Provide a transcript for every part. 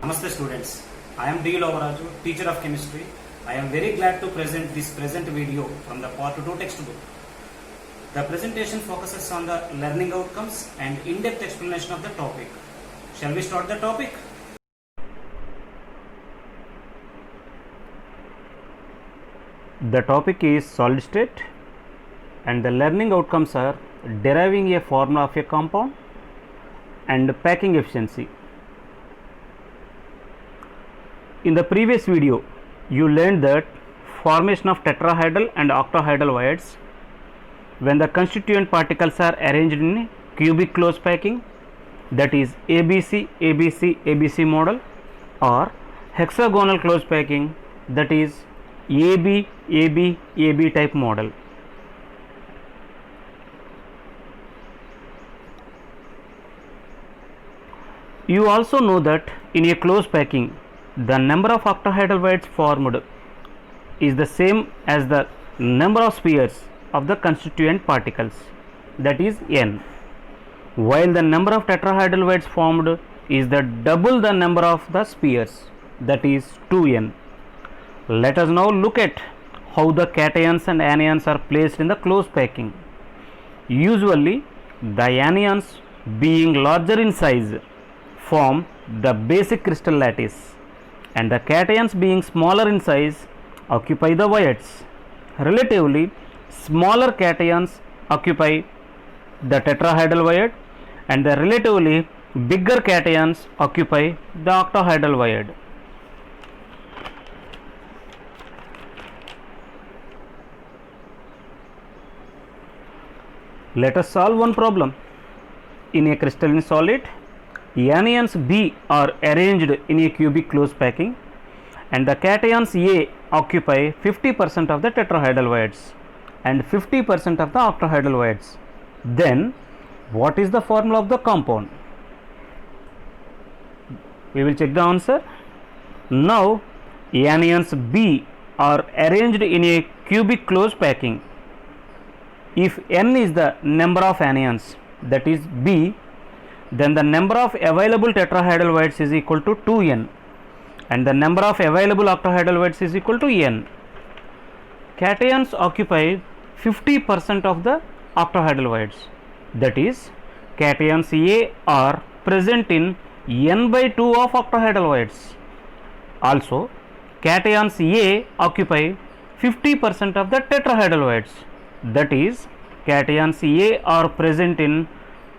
Namaste students, I am D. Lovaraju, teacher of chemistry. I am very glad to present this present video from the part 2 textbook. The presentation focuses on the learning outcomes and in-depth explanation of the topic. Shall we start the topic? The topic is solid state and the learning outcomes are deriving a formula of a compound and packing efficiency. In the previous video, you learned that formation of tetrahedral and octahedral voids when the constituent particles are arranged in cubic close packing, that is ABC, ABC, ABC model, or hexagonal close packing, that is AB, AB, AB type model. You also know that in a close packing, the number of octahedral voids formed is the same as the number of spheres of the constituent particles, that is n, while the number of tetrahedral voids formed is the double the number of the spheres, that is 2n. Let us now look at how the cations and anions are placed in the close packing. Usually the anions, being larger in size, form the basic crystal lattice, and the cations, being smaller in size, occupy the voids. Relatively smaller cations occupy the tetrahedral void and the relatively bigger cations occupy the octahedral void. Let us solve one problem. In a crystalline solid, anions B are arranged in a cubic close packing and the cations A occupy 50% of the tetrahedral voids and 50% of the octahedral voids. Then what is the formula of the compound? We will check the answer. Now anions B are arranged in a cubic close packing. If n is the number of anions, that is B, then the number of available tetrahedral voids is equal to 2n and the number of available octahedral voids is equal to n. Cations occupy 50% of the octahedral voids, that is cations A are present in n by 2 of octahedral voids. Also cations A occupy 50% of the tetrahedral voids, that is cations A are present in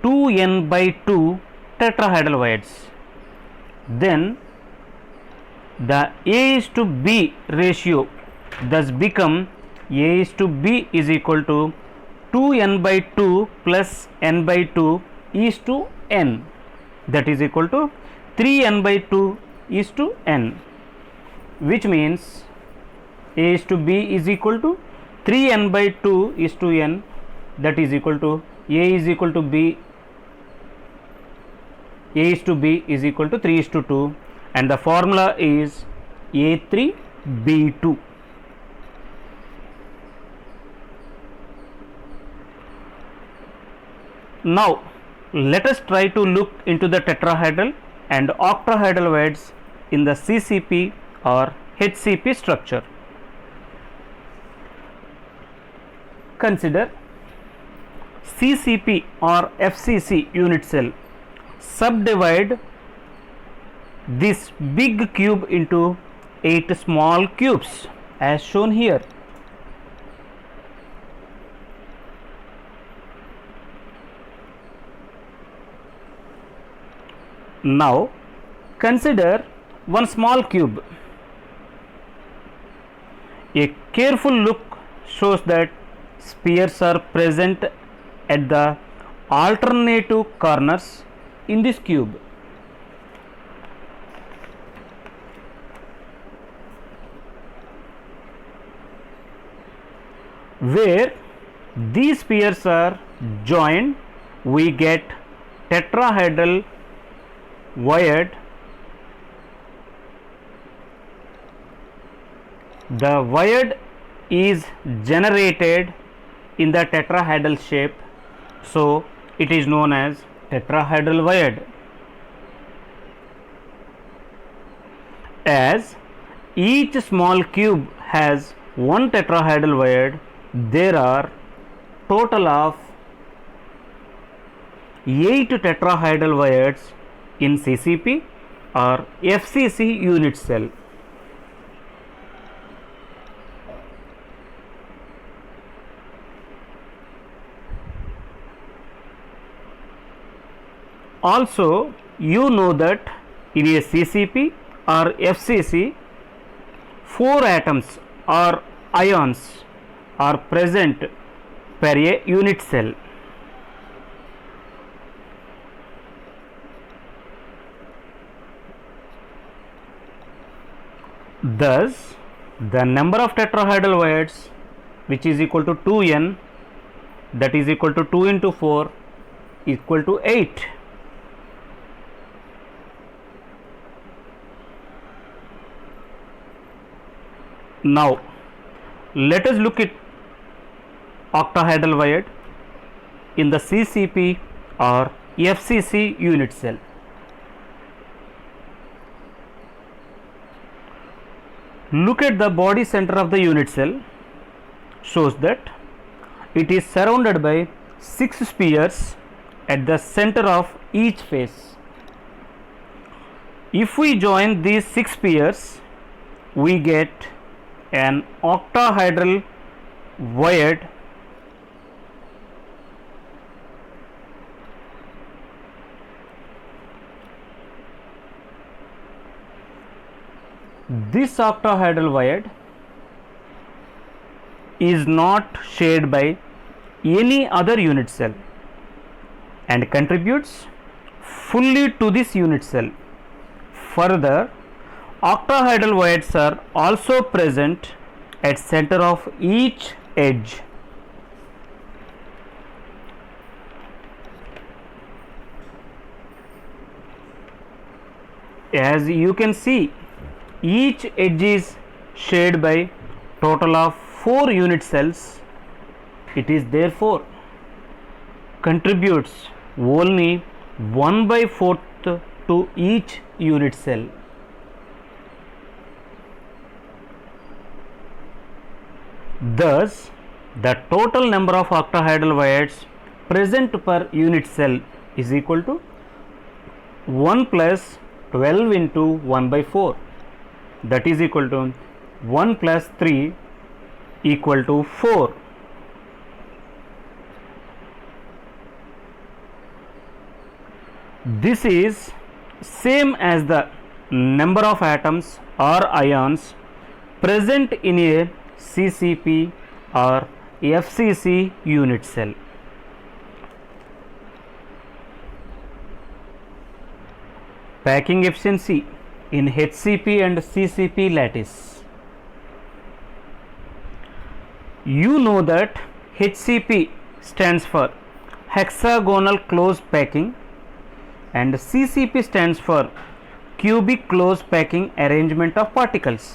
2n by 2 tetrahedral voids. Then the A is to B ratio thus become A is to B is equal to 2n by 2 plus n by 2 is to n, that is equal to 3n by 2 is to n, which means A is to B is equal to 3n by 2 is to n, that is equal to A is equal to B, A is to B is equal to 3 is to 2 and the formula is A3B2. Now let us try to look into the tetrahedral and octahedral voids in the CCP or HCP structure. Consider CCP or FCC unit cell. Subdivide this big cube into 8 small cubes as shown here. Now consider one small cube. A careful look shows that spheres are present at the alternative corners in this cube. Where these spheres are joined, we get tetrahedral void. The void is generated in the tetrahedral shape, so it is known as tetrahedral void. As each small cube has one tetrahedral void, there are total of 8 tetrahedral voids in CCP or FCC unit cell. Also, you know that in a CCP or FCC, 4 atoms or ions are present per a unit cell. Thus, the number of tetrahedral voids, which is equal to 2n, that is equal to 2 into 4 equal to 8. Now, let us look at octahedral void in the CCP or FCC unit cell. Look at the body center of the unit cell, shows that it is surrounded by 6 spheres at the center of each face. If we join these 6 spheres, we get an octahedral void This octahedral void is not shared by any other unit cell and contributes fully to this unit cell. Further, octahedral voids are also present at center of each edge. As you can see, each edge is shared by total of 4 unit cells. It is therefore contributes only 1/4 to each unit cell. Thus, the total number of octahedral voids present per unit cell is equal to 1 plus 12 into 1/4, that is equal to 1 plus 3 equal to 4. This is same as the number of atoms or ions present in a CCP or FCC unit cell. Packing efficiency in HCP and CCP lattice. You know that HCP stands for hexagonal close packing and CCP stands for cubic close packing arrangement of particles.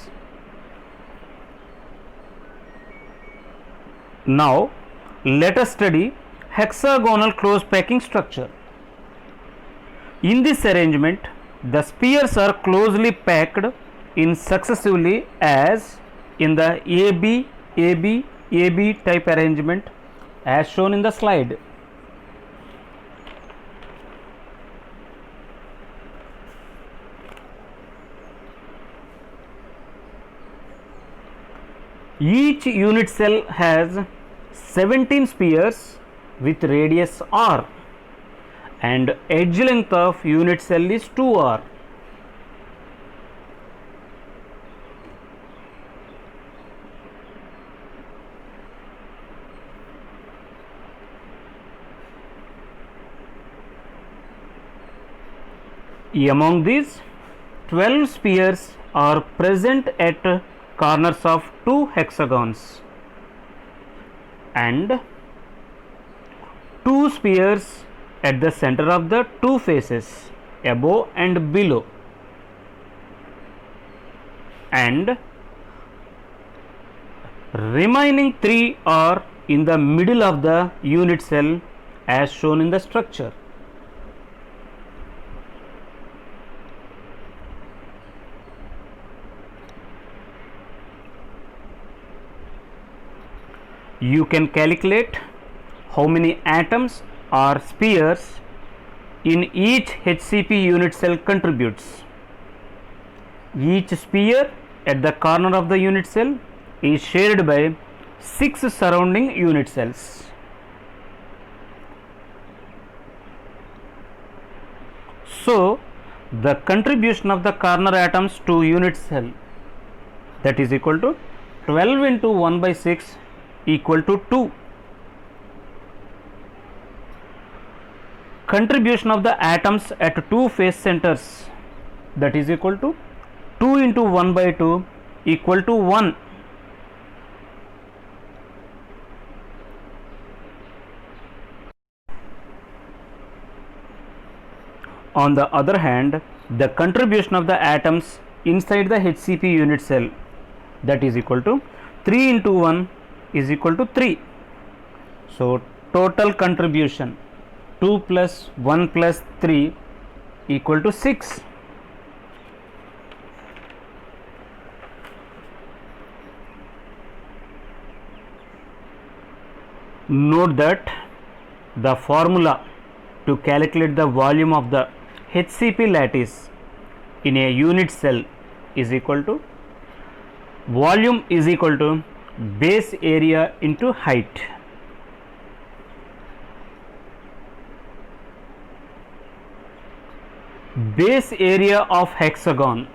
Now, let us study hexagonal close packing structure. In this arrangement, the spheres are closely packed in successively as in the AB, AB, AB type arrangement as shown in the slide. Each unit cell has 17 spheres with radius r and edge length of unit cell is 2r. Among these, 12 spheres are present at corners of 2 hexagons and 2 spheres at the center of the 2 faces above and below, and remaining 3 are in the middle of the unit cell as shown in the structure. you can calculate how many atoms or spheres in each HCP unit cell contributes. Each sphere at the corner of the unit cell is shared by 6 surrounding unit cells. So, the contribution of the corner atoms to unit cell, that is equal to 12 into 1 by 6 equal to 2. Contribution of the atoms at two face centers, that is equal to 2 into 1 by 2 equal to 1. On the other hand, the contribution of the atoms inside the HCP unit cell, that is equal to 3 into 1 is equal to 3. So, total contribution 2 plus 1 plus 3 equal to 6. Note that the formula to calculate the volume of the HCP lattice in a unit cell is equal to volume is equal to base area into height. Base area of hexagon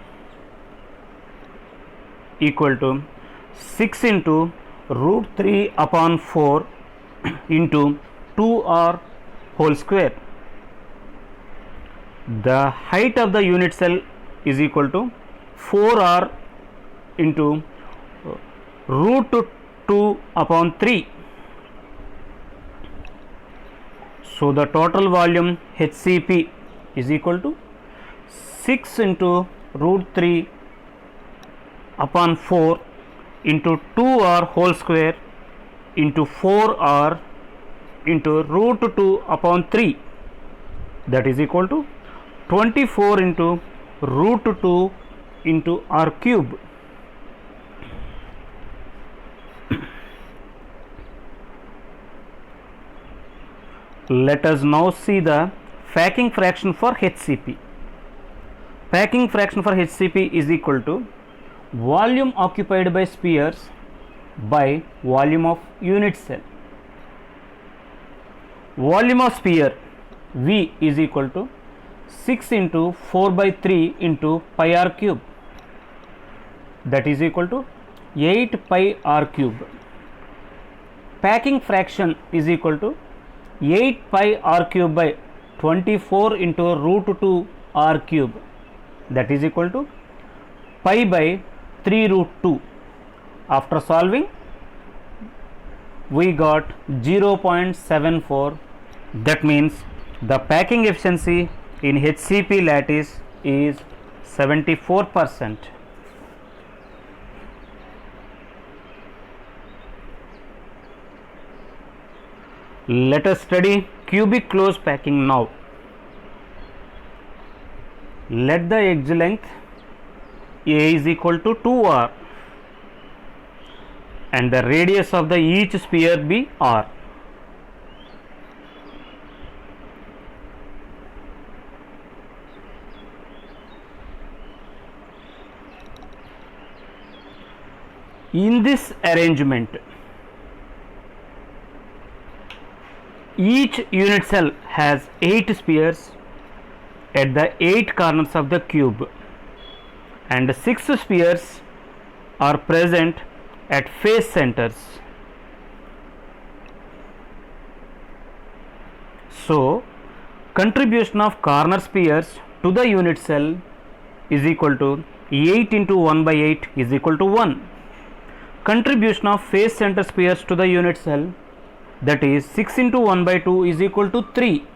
equal to 6 into root 3 upon 4 into 2r whole square. The height of the unit cell is equal to 4r into root 2 upon 3. So, the total volume HCP is equal to 6 into root 3 upon 4 into 2r whole square into 4r into root 2 upon 3, that is equal to 24 into root 2 into r cube. Let us now see the packing fraction for HCP. Packing fraction for HCP is equal to volume occupied by spheres by volume of unit cell. Volume of sphere V is equal to 6 into 4 by 3 into pi r cube, that is equal to 8 pi r cube. Packing fraction is equal to 8 pi r cube by 24 into root 2 r cube, that is equal to pi by 3 root 2. After solving, we got 0.74. That means the packing efficiency in HCP lattice is 74%. Let us study cubic close packing now. Let the edge length A is equal to 2r and the radius of the each sphere be r. In this arrangement, each unit cell has 8 spheres at the 8 corners of the cube and 6 spheres are present at face centers. So, contribution of corner spheres to the unit cell is equal to 8 into 1 by 8 is equal to 1. Contribution of face center spheres to the unit cell, that is 6 into 1 by 2 is equal to 3.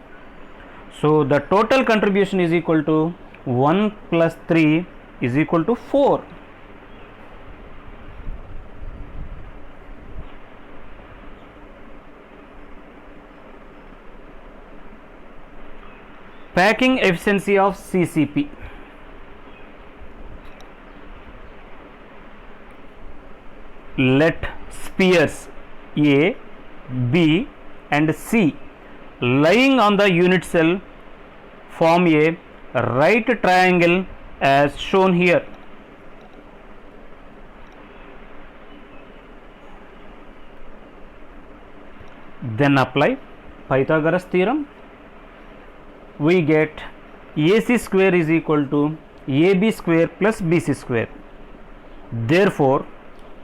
So, the total contribution is equal to 1 plus 3 is equal to 4. Packing efficiency of CCP. Let spheres A, B and C lying on the unit cell form a right triangle as shown here. Then apply Pythagoras theorem. We get AC square is equal to AB square plus BC square. Therefore,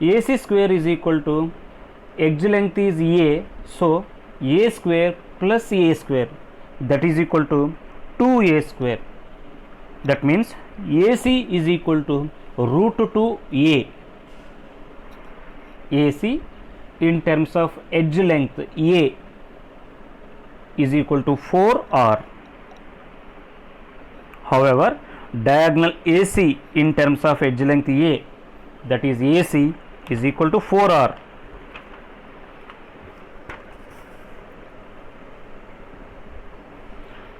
AC square is equal to edge length is A, so A square plus A square, that is equal to 2A square. That means AC is equal to root 2A. AC in terms of edge length A is equal to 4R. However, diagonal AC in terms of edge length A, that is AC, is equal to 4R.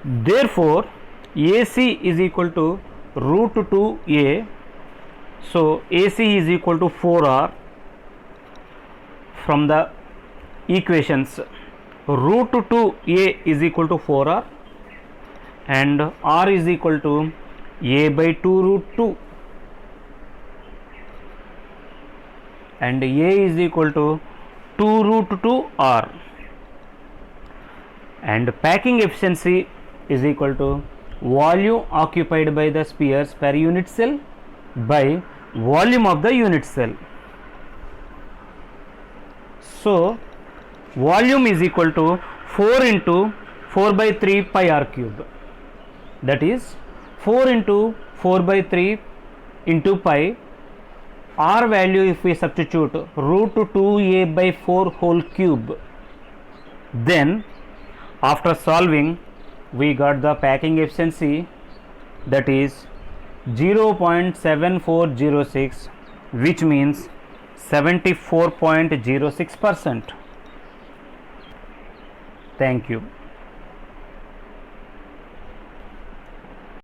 Therefore, AC is equal to root 2A, so AC is equal to 4R. From the equations, root 2A is equal to 4R and R is equal to A by 2 root 2 and A is equal to 2 root 2R, and packing efficiency is equal to volume occupied by the spheres per unit cell by volume of the unit cell. So, volume is equal to 4 into 4 by 3 pi r cube, that is 4 into 4 by 3 into pi. R value if we substitute root 2A by 4 whole cube, then after solving we got the packing efficiency, that is 0.7406, which means 74.06%. Thank you.